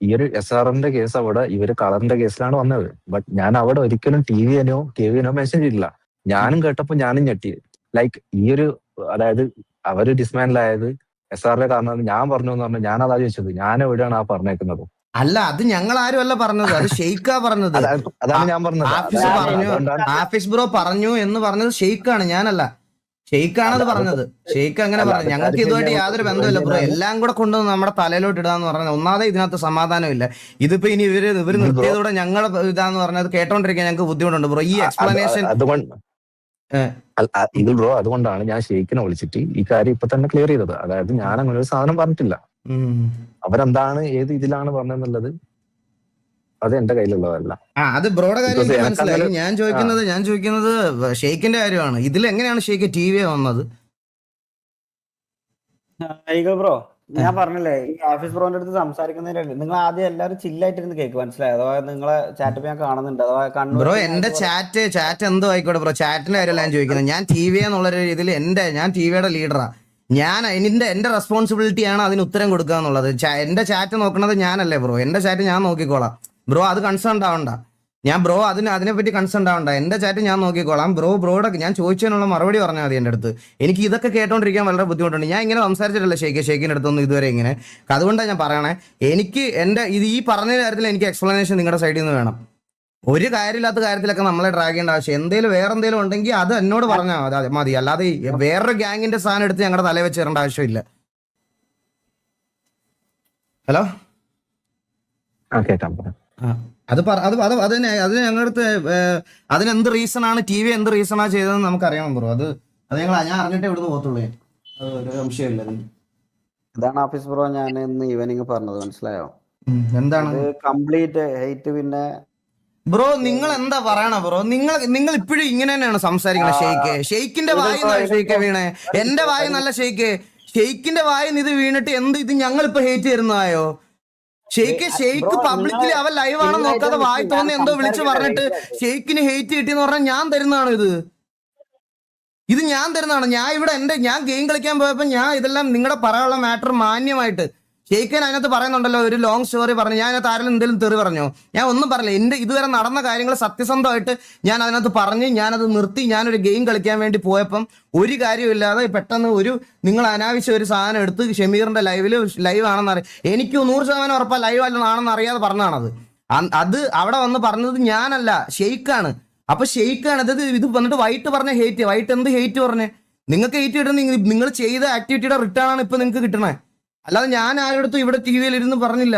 ഈ ഒരു SRന്റെ കേസ് അവിടെ ഇവര് കളറിന്റെ കേസിലാണ് വന്നത്. ബട്ട് ഞാൻ അവിടെ ഒരിക്കലും TVNO KVNO മെൻഷൻ ചെയ്തില്ല. ഞാനും കേട്ടപ്പോ ഞാനും ഞെട്ടി. ലൈക്ക് ഈ ഒരു അതായത് അവര് ഡിസ്മാൻഡിലായത് SRന്റെ കാരണം ഞാൻ പറഞ്ഞു എന്ന് പറഞ്ഞു. ഞാൻ അതാ ചോദിച്ചത്, ഞാൻ എവിടെയാണ് ആ പറഞ്ഞേക്കുന്നത്? അല്ല, അത് ഞങ്ങൾ ആരും അല്ല പറഞ്ഞത്, അത് ഷെയ്ക്കാ പറഞ്ഞത്. അതാണ് ഞാൻ പറഞ്ഞത്. ആഫീസ് പറഞ്ഞു, ആഫീസ് ബ്രോ പറഞ്ഞു എന്ന് പറഞ്ഞത് ഷെയ്ക്കാണ്, ഞാനല്ല. ഷെയ്ക്കാണ് അത് പറഞ്ഞത്. ഷെയ്ക്ക് അങ്ങനെ പറഞ്ഞു. ഞങ്ങൾക്ക് ഇതുമായിട്ട് യാതൊരു ബന്ധമില്ല ബ്രോ. എല്ലാം കൂടെ കൊണ്ടുവന്ന് നമ്മുടെ തലയിലോട്ട് ഇടാന്ന് പറഞ്ഞാൽ ഒന്നാമതെ ഇതിനകത്ത് സമാധാനമില്ല. ഇതിപ്പോ ഇനി ഇവര് നിർത്തിയതോടെ ഞങ്ങളെ ഇതാന്ന് പറഞ്ഞത് കേട്ടോണ്ടിരിക്കാൻ ഞങ്ങൾക്ക് ബുദ്ധിമുട്ടുണ്ട് ബ്രോ. ഈ എക്സ്പ്ലനേഷൻ ഇത് ബ്രോ, അതുകൊണ്ടാണ് ഞാൻ ഷെയ്ക്കിനെ വിളിച്ചിട്ട് ഈ കാര്യം ഇപ്പൊ തന്നെ ക്ലിയർ ചെയ്തത്. അതായത് ഞാൻ അങ്ങനെ ഒരു സാധനം പറഞ്ഞിട്ടില്ല. അവരെന്താണ് ഏത് ഇതിലാണ് പറഞ്ഞെന്നുള്ളത് അത് എന്റെ കയ്യിലുള്ളതല്ല. അത് ബ്രോയുടെ കാര്യം എനിക്ക് മനസ്സിലായി. ഞാൻ ചോദിക്കുന്നത് ഷെയ്ക്കിന്റെ കാര്യമാണ്. ഇതിൽ എങ്ങനെയാണ് ഷെയ്ക്ക് TV വന്നത്? ബ്രോ, ഞാൻ പറഞ്ഞില്ലേ, ഈ ആഫീസ് ബ്രോന്റെ അടുത്ത് സംസാരിക്കുന്നതിന് നിങ്ങൾ ആദ്യം എല്ലാവരും ചില്ലായിട്ടിരുന്ന് കേക്ക്, മനസ്സിലായോ? അഥവാ നിങ്ങളെ ചാറ്റ് ഞാൻ കാണുന്നുണ്ട്. അഥവാ ബ്രോ എന്റെ ചാറ്റ് എന്തോ ആയിക്കോട്ടെ ബ്രോ, ചാറ്റിന്റെ കാര്യമല്ല ഞാൻ ചോദിക്കുന്നത്. ഞാൻ TV എന്നുള്ളൊരു രീതിയിൽ ഞാൻ TVയുടെ ലീഡറാ. എന്റെ റെസ്പോൺസിബിലിറ്റിയാണ് അതിന് ഉത്തരം കൊടുക്കുക എന്നുള്ളത്. എന്റെ ചാറ്റ് നോക്കണത് ഞാനല്ലേ ബ്രോ? എന്റെ ചാറ്റ് ഞാൻ നോക്കിക്കോളാം ബ്രോ. അത് കൺസേൺ ആവണ്ട. ഞാൻ ബ്രോ അതിനെപ്പറ്റി കൺസേൺ ആവണ്ട. എന്റെ ചാറ്റ് ഞാൻ നോക്കിക്കോളാം ബ്രോയുടെ ഞാൻ ചോദിച്ചതിനുള്ള മറുപടി പറഞ്ഞാൽ മതി എൻ്റെ അടുത്ത്. എനിക്ക് ഇതൊക്കെ കേട്ടോണ്ടിരിക്കാൻ വളരെ ബുദ്ധിമുട്ടുണ്ട്. ഞാൻ ഇങ്ങനെ സംസാരിച്ചിട്ടില്ല ഷെയ്ക്കിന്റെ അടുത്തൊന്നും ഇതുവരെ ഇങ്ങനെ. അതുകൊണ്ടാണ് ഞാൻ പറയണേ, എനിക്ക് ഈ പറഞ്ഞ കാര്യത്തിൽ എനിക്ക് എക്സ്പ്ലനേഷൻ നിങ്ങളുടെ സൈഡിൽ നിന്ന് വേണം. ഒരു കാര്യമില്ലാത്ത കാര്യത്തിലൊക്കെ നമ്മളെ ഡ്രാഗ് ചെയ്യേണ്ട ആവശ്യം, വേറെ എന്തെങ്കിലും ഉണ്ടെങ്കിൽ അത് എന്നോട് പറഞ്ഞാൽ മതി. അല്ലാതെ വേറൊരു ഗ്യാങ്ങിന്റെ സാധനം എടുത്ത് ഞങ്ങളുടെ തലയിൽ വെച്ച് തരേണ്ട ആവശ്യമില്ല. ഹലോ, അത് ഞങ്ങളടുത്ത് അതിനെന്ത് റീസൺ ആണ് TV എന്ത് റീസണാ ചെയ്തതെന്ന് നമുക്കറിയണം ബ്രോ. അത് ഞാൻ അറിഞ്ഞിട്ടേ ഇവിടുന്ന് പോകത്തുള്ളൂ. ഒരു സംശയമില്ല. ഇതാണ് ആഫീസ് ബ്രോ ഞാൻ ഇന്ന് ഈവനിങ് പറഞ്ഞത്, മനസ്സിലായോ? എന്താണ് കംപ്ലീറ്റ് ഹെയ്റ്റ്. പിന്നെ ബ്രോ നിങ്ങൾ എന്താ പറയണ ബ്രോ? നിങ്ങൾ ഇപ്പോഴും ഇങ്ങനെ തന്നെയാണ് സംസാരിക്കണത്. ഷെയ്ക്കിന്റെ വായി ഷെയ്ക്ക് വീണേ, എന്റെ വായി നല്ല ഷെയ്ക്കിന്റെ വായി ഇത് വീണിട്ട് ഇത് ഞങ്ങളിപ്പോ ഹേറ്റ് തരുന്നതായോ? ഷെയ്ക്ക് പബ്ലിക്കലി അവൻ ലൈവ് ആണെന്ന് നോക്കാതെ വായി തോന്നി എന്തോ വിളിച്ചു പറഞ്ഞിട്ട് ഷെയ്ക്കിന് ഹേറ്റ് കിട്ടിയെന്ന് പറഞ്ഞാൽ ഞാൻ തരുന്നതാണ് ഇത് ഞാൻ തരുന്നതാണ്. ഞാൻ ഗെയിം കളിക്കാൻ പോയപ്പോ ഞാൻ ഇതെല്ലാം നിങ്ങളുടെ പറയാനുള്ള മാറ്റർ മാന്യമായിട്ട് ഷെയ്ക്കൻ അതിനകത്ത് പറയുന്നുണ്ടല്ലോ, ഒരു ലോങ് സ്റ്റോറി പറഞ്ഞു. ഞാൻ അതിനകത്ത് ആരെങ്കിലും എന്തെങ്കിലും തെറി പറഞ്ഞോ? ഞാൻ ഒന്നും പറഞ്ഞില്ല. ഇതുവരെ നടന്ന കാര്യങ്ങൾ സത്യസന്ധമായിട്ട് ഞാൻ അതിനകത്ത് പറഞ്ഞ് ഞാനത് നിർത്തി. ഞാനൊരു ഗെയിം കളിക്കാൻ വേണ്ടി പോയപ്പം ഒരു കാര്യമില്ലാതെ പെട്ടെന്ന് നിങ്ങൾ അനാവശ്യം ഒരു സാധനം എടുത്ത് ഷമീറിന്റെ ലൈവ് ആണെന്ന് അറിയാം. എനിക്ക് 100% ഉറപ്പാ ലൈവ് ആണെന്ന് അറിയാതെ പറഞ്ഞാണത്. അത് അവിടെ വന്ന് പറഞ്ഞത് ഞാനല്ല, ഷെയ്ക്കാണ്. അപ്പൊ ഷെയ്ക്കാണ് ഇത് വന്നിട്ട് വൈറ്റ് പറഞ്ഞ ഹേറ്റ്. വൈറ്റ് എന്ത് ഹേറ്റ് പറഞ്ഞേ? നിങ്ങൾക്ക് ഹേറ്റ് കിട്ടുന്ന നിങ്ങൾ ചെയ്ത ആക്ടിവിറ്റിയുടെ റിട്ടേൺ ആണ് ഇപ്പൊ നിങ്ങൾക്ക് കിട്ടണേ. അല്ലാതെ ഞാൻ ആരോടത്തും ഇവിടെ TV ഇരുന്ന് പറഞ്ഞില്ല